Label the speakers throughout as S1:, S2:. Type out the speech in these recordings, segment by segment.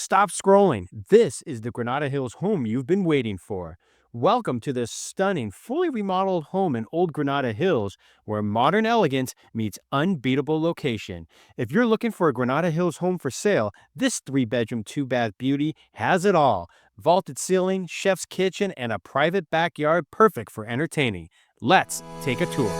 S1: stop scrolling. This is the Granada Hills home you've been waiting for. Welcome to this stunning, fully remodeled home in Old Granada Hills, where modern elegance meets unbeatable location. If you're looking for a Granada Hills home for sale, this 3-bedroom, 2-bath beauty has it all. Vaulted ceiling, chef's kitchen, and a private backyard perfect for entertaining. Let's take a tour.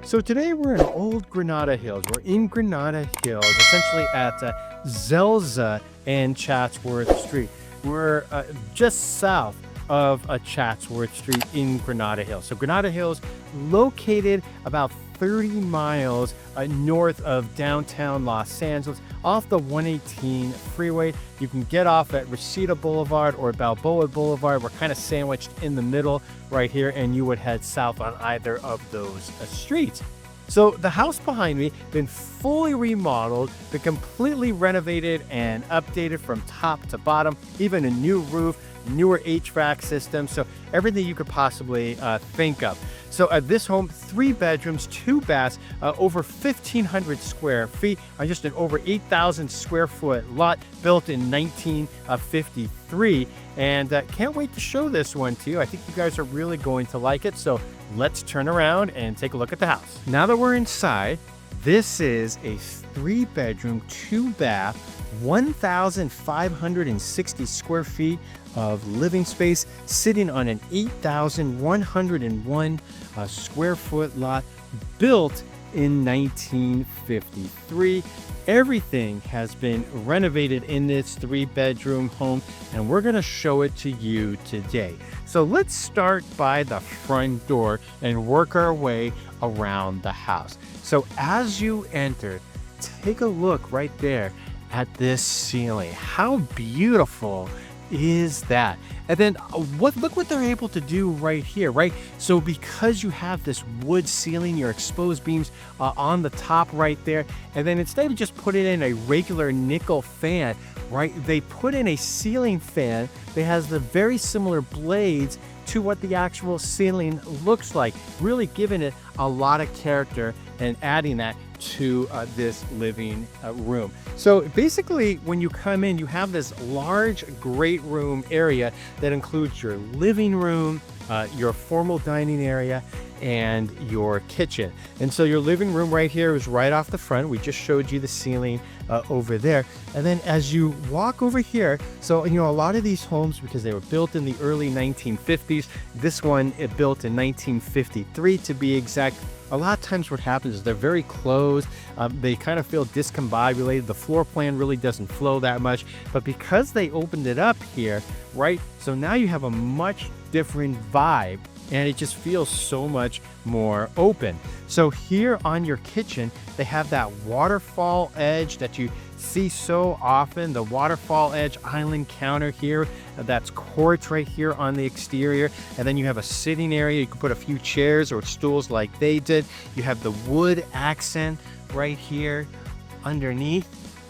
S1: So today we're in Old Granada Hills. We're in Granada Hills, essentially at Zelza and Chatsworth Street. We're just south of Chatsworth Street in Granada Hills. So Granada Hills, located about 30 miles north of downtown Los Angeles, off the 118 freeway. You can get off at Reseda Boulevard or Balboa Boulevard. We're kind of sandwiched in the middle right here, and you would head south on either of those streets. So the house behind me been fully remodeled, been completely renovated and updated from top to bottom, even a new roof, newer HVAC system, so everything you could possibly think of. So this home, 3 bedrooms, 2 baths, over 1,500 square feet on just an over 8,000 square foot lot, built in 1953. And can't wait to show this one to you. I think you guys are really going to like it. So let's turn around and take a look at the house. Now that we're inside, this is a 3 bedroom, 2 bath, 1,560 square feet of living space, sitting on an 8,101 square foot lot, built in 1953. Everything has been renovated in this 3-bedroom home, and we're going to show it to you today. So let's start by the front door and work our way around the house. So as you enter, take a look right there at this ceiling. How beautiful is that? And then look what they're able to do right here, right? So because you have this wood ceiling, your exposed beams on the top right there, and then instead of just putting in a regular nickel fan, right, they put in a ceiling fan that has the very similar blades to what the actual ceiling looks like, really giving it a lot of character and adding that to this living room. So basically, when you come in, you have this large great room area that includes your living room, your formal dining area, and your kitchen. And so your living room right here is right off the front. We just showed you the ceiling over there. And then as you walk over here, so a lot of these homes, because they were built in the early 1950s, this one built in 1953 to be exact. A lot of times what happens is they're very closed. They kind of feel discombobulated. The floor plan really doesn't flow that much. But because they opened it up here, right, so now you have a much different vibe, and it just feels so much more open. So here on your kitchen, they have that waterfall edge that you see so often, the waterfall edge island counter here. That's quartz right here on the exterior. And then you have a sitting area. You can put a few chairs or stools like they did. You have the wood accent right here underneath,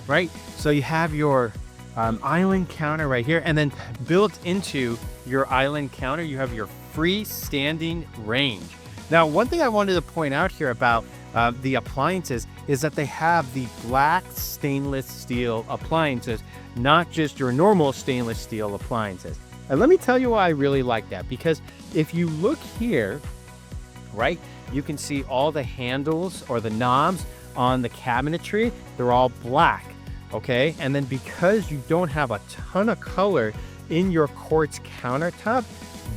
S1: right? So you have your island counter right here. And then built into your island counter, you have your freestanding range. Now, one thing I wanted to point out here about the appliances is that they have the black stainless steel appliances, not just your normal stainless steel appliances. And let me tell you why I really like that, because if you look here, right, you can see all the handles or the knobs on the cabinetry, they're all black, okay? And then because you don't have a ton of color in your quartz countertop,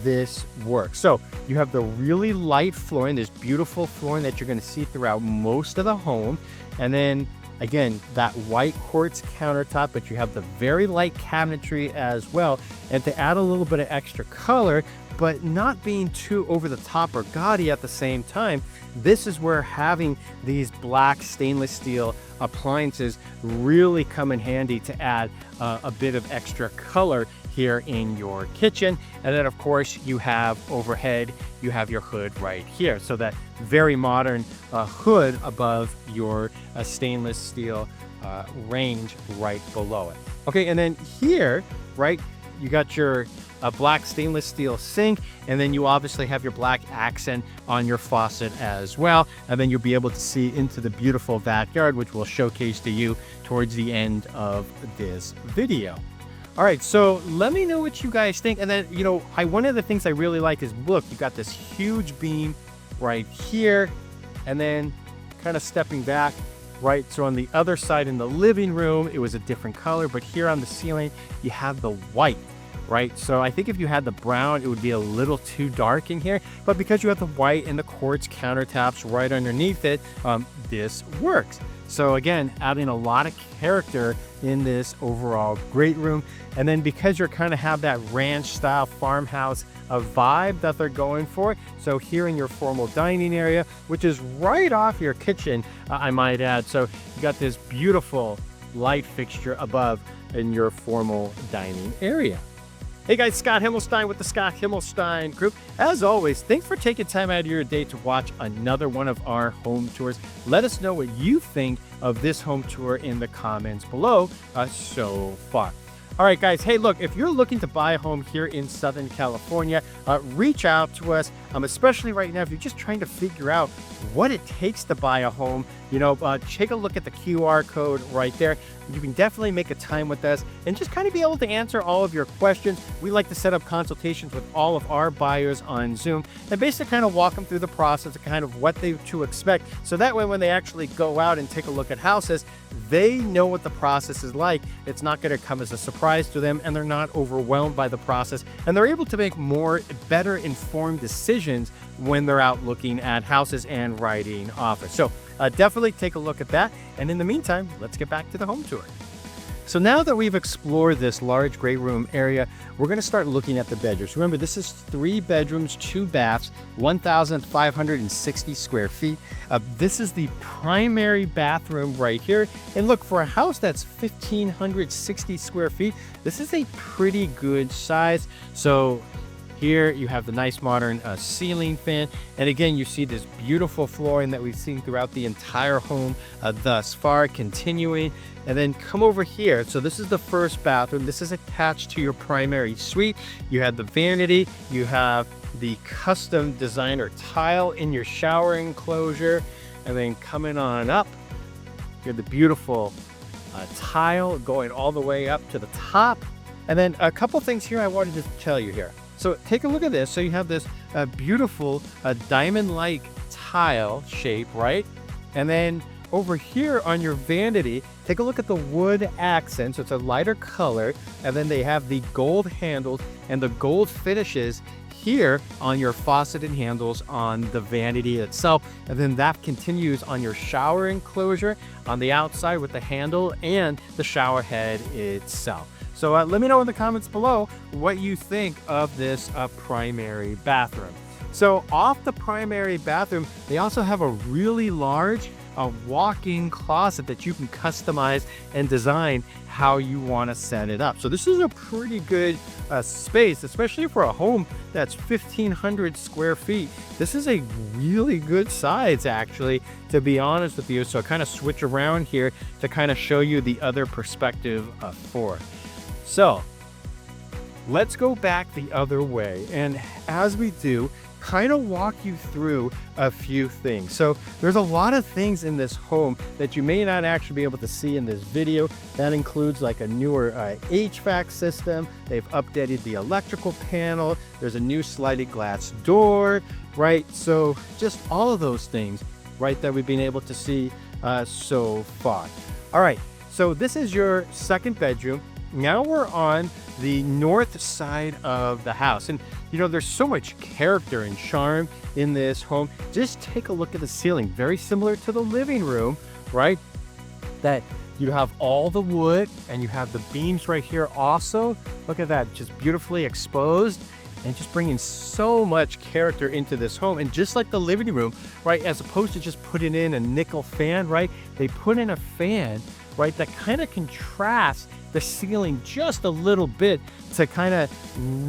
S1: this works. So you have the really light flooring, this beautiful flooring that you're going to see throughout most of the home. And then again, that white quartz countertop, but you have the very light cabinetry as well. And to add a little bit of extra color, but not being too over the top or gaudy at the same time, this is where having these black stainless steel appliances really come in handy to add a bit of extra color here in your kitchen. And then of course you have overhead, you have your hood right here. So that very modern hood above your stainless steel range right below it. Okay, and then here, right, You got your black stainless steel sink, and then you obviously have your black accent on your faucet as well. And then you'll be able to see into the beautiful backyard, which we'll showcase to you towards the end of this video. All right, so let me know what you guys think. And then, one of the things I really like is, look, you got this huge beam right here, and then kind of stepping back, right? So on the other side in the living room, it was a different color, but here on the ceiling, you have the white, right? So I think if you had the brown, it would be a little too dark in here, but because you have the white and the quartz countertops right underneath it, this works. So again, adding a lot of character in this overall great room. And then because you're kind of have that ranch style farmhouse vibe that they're going for. So here in your formal dining area, which is right off your kitchen, I might add. So you got this beautiful light fixture above in your formal dining area. Hey guys, Scott Himmelstein with the Scott Himmelstein Group. As always, thanks for taking time out of your day to watch another one of our home tours. Let us know what you think of this home tour in the comments below so far. All right, guys. Hey, look, if you're looking to buy a home here in Southern California, reach out to us, especially right now if you're just trying to figure out what it takes to buy a home. Take a look at the QR code right there. You can definitely make a time with us and just kind of be able to answer all of your questions. We like to set up consultations with all of our buyers on Zoom and basically kind of walk them through the process of kind of what they to expect. So that way, when they actually go out and take a look at houses, they know what the process is like. It's not going to come as a surprise to them, and they're not overwhelmed by the process, and they're able to make better informed decisions when they're out looking at houses and writing offers. So definitely take a look at that. And in the meantime, let's get back to the home tour. So now that we've explored this large great room area, we're going to start looking at the bedrooms. Remember, this is 3 bedrooms, 2 baths, 1,560 square feet. This is the primary bathroom right here. And look, for a house that's 1,560 square feet, this is a pretty good size. So here you have the nice modern ceiling fan. And again, you see this beautiful flooring that we've seen throughout the entire home thus far, continuing. And then come over here. So this is the first bathroom. This is attached to your primary suite. You have the vanity. You have the custom designer tile in your shower enclosure. And then coming on up, you have the beautiful tile going all the way up to the top. And then a couple things here I wanted to tell you here. So take a look at this. So you have this beautiful diamond-like tile shape, right? And then over here on your vanity, take a look at the wood accent. So it's a lighter color. And then they have the gold handles and the gold finishes here on your faucet and handles on the vanity itself. And then that continues on your shower enclosure on the outside with the handle and the shower head itself. So let me know in the comments below what you think of this primary bathroom. So off the primary bathroom, they also have a really large walk-in closet that you can customize and design how you want to set it up. So this is a pretty good space, especially for a home that's 1,500 square feet. This is a really good size, actually, to be honest with you. So I kind of switch around here to kind of show you the other perspective for it. So let's go back the other way. And as we do, kind of walk you through a few things. So there's a lot of things in this home that you may not actually be able to see in this video. That includes like a newer HVAC system. They've updated the electrical panel. There's a new sliding glass door, right? So just all of those things, right, that we've been able to see so far. All right, so this is your second bedroom. Now we're on the north side of the house, and there's so much character and charm in this home. Just take a look at the ceiling, very similar to the living room, right? That you have all the wood and you have the beams right here also. Look at that, just beautifully exposed and just bringing so much character into this home. And just like the living room, right, as opposed to just putting in a nickel fan, right, they put in a fan, right, that kind of contrasts the ceiling just a little bit to kind of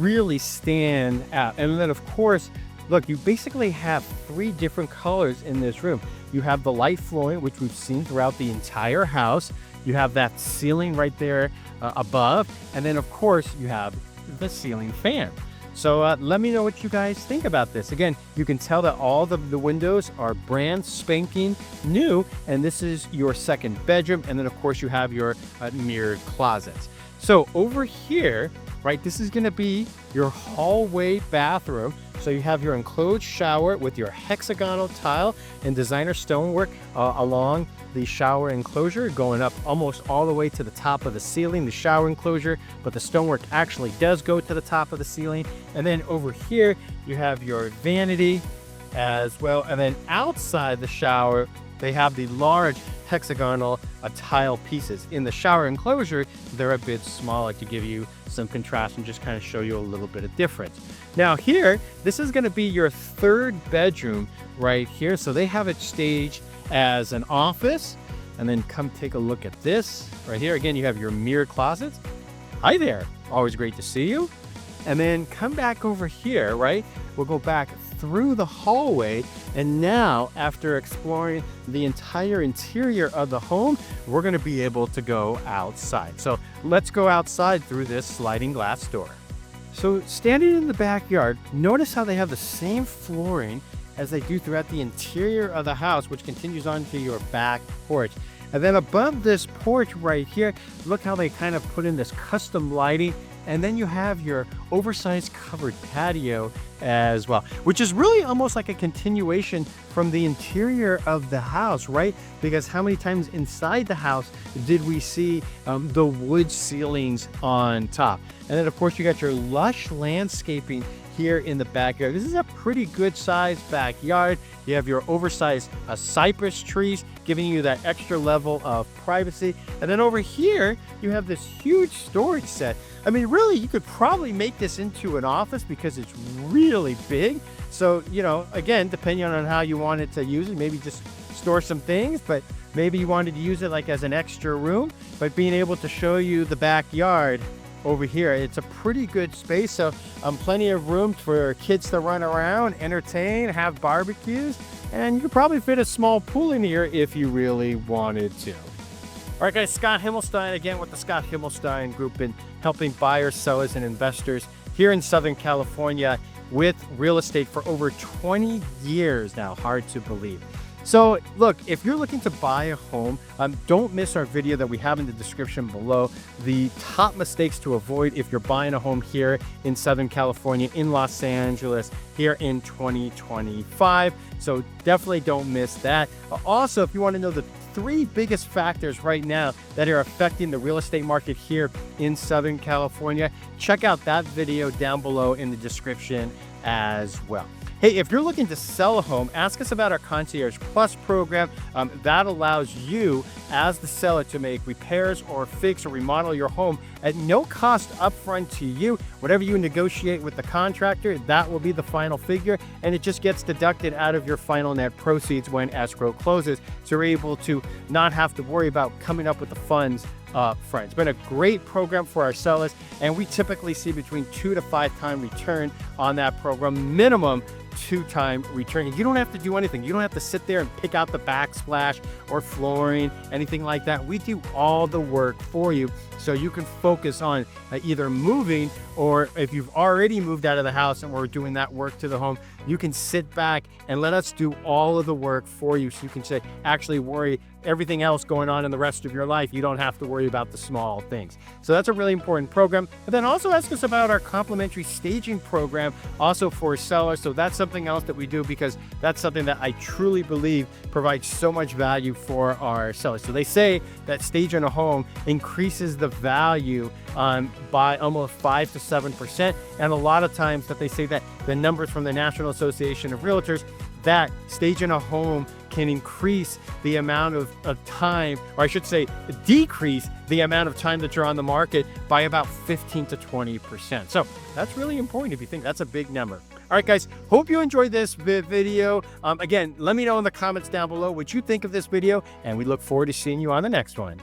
S1: really stand out. And then of course, look, you basically have 3 different colors in this room. You have the light flooring, which we've seen throughout the entire house. You have that ceiling right there above. And then of course you have have the ceiling fan. So let me know what you guys think about this. Again, you can tell that all the windows are brand spanking new, and this is your second bedroom. And then of course you have your mirrored closets. So over here, right, this is gonna be your hallway bathroom. So you have your enclosed shower with your hexagonal tile and designer stonework along the shower enclosure, going up almost all the way to the top of the ceiling, the shower enclosure, but the stonework actually does go to the top of the ceiling. And then over here, you have your vanity as well. And then outside the shower, they have the large hexagonal tile pieces. In the shower enclosure, they're a bit smaller to give you some contrast and just kind of show you a little bit of difference. Now here, this is going to be your third bedroom right here. So they have it staged as an office. And then come take a look at this right here. Again, you have your mirror closets. Hi there, always great to see you. And then come back over here, right? We'll go back through the hallway. And now after exploring the entire interior of the home, we're going to be able to go outside. So let's go outside through this sliding glass door. So standing in the backyard, notice how they have the same flooring as they do throughout the interior of the house, which continues onto your back porch. And then above this porch right here, look how they kind of put in this custom lighting. And then you have your oversized covered patio as well, which is really almost like a continuation from the interior of the house, right? Because how many times inside the house did we see the wood ceilings on top? And then of course you got your lush landscaping here in the backyard. This is a pretty good sized backyard. You have your oversized cypress trees giving you that extra level of privacy. And then over here, you have this huge storage set. I mean, really, you could probably make this into an office because it's really big. So, you know, again, depending on how you wanted to use it, maybe just store some things, but maybe you wanted to use it like as an extra room. But being able to show you the backyard over here, it's a pretty good space. So plenty of room for kids to run around, entertain, have barbecues, and you could probably fit a small pool in here if you really wanted to. All right, guys, Scott Himmelstein again with the Scott Himmelstein Group, and helping buyers, sellers, and investors here in Southern California with real estate for over 20 years now. Hard to believe. So look, if you're looking to buy a home, don't miss our video that we have in the description below. The top mistakes to avoid if you're buying a home here in Southern California, in Los Angeles, here in 2025. So definitely don't miss that. Also, if you want to know the 3 biggest factors right now that are affecting the real estate market here in Southern California, check out that video down below in the description as well. Hey, if you're looking to sell a home, ask us about our Concierge Plus program. That allows you as the seller to make repairs or fix or remodel your home at no cost upfront to you. Whatever you negotiate with the contractor, that will be the final figure, and it just gets deducted out of your final net proceeds when escrow closes. So you're able to not have to worry about coming up with the funds front. It's been a great program for our sellers, and we typically see between 2 to 5 time return on that program, minimum 2-time return. You don't have to do anything. You don't have to sit there and pick out the backsplash or flooring, anything like that. We do all the work for you, so you can focus on either moving, or if you've already moved out of the house and we're doing that work to the home, you can sit back and let us do all of the work for you, so you can say, actually worry everything else going on in the rest of your life. You don't have to worry about the small things. So that's a really important program. And then also ask us about our complimentary staging program, also for sellers. So that's something else that we do, because that's something that I truly believe provides so much value for our sellers. So they say that staging a home increases the value by almost 5 to 7%. And a lot of times that they say that the numbers from the National Association of Realtors, that staging a home can increase the amount of time, or I should say decrease the amount of time that you're on the market by about 15 to 20%. So that's really important if you think that's a big number. All right, guys, hope you enjoyed this video. Again, let me know in the comments down below what you think of this video, and we look forward to seeing you on the next one.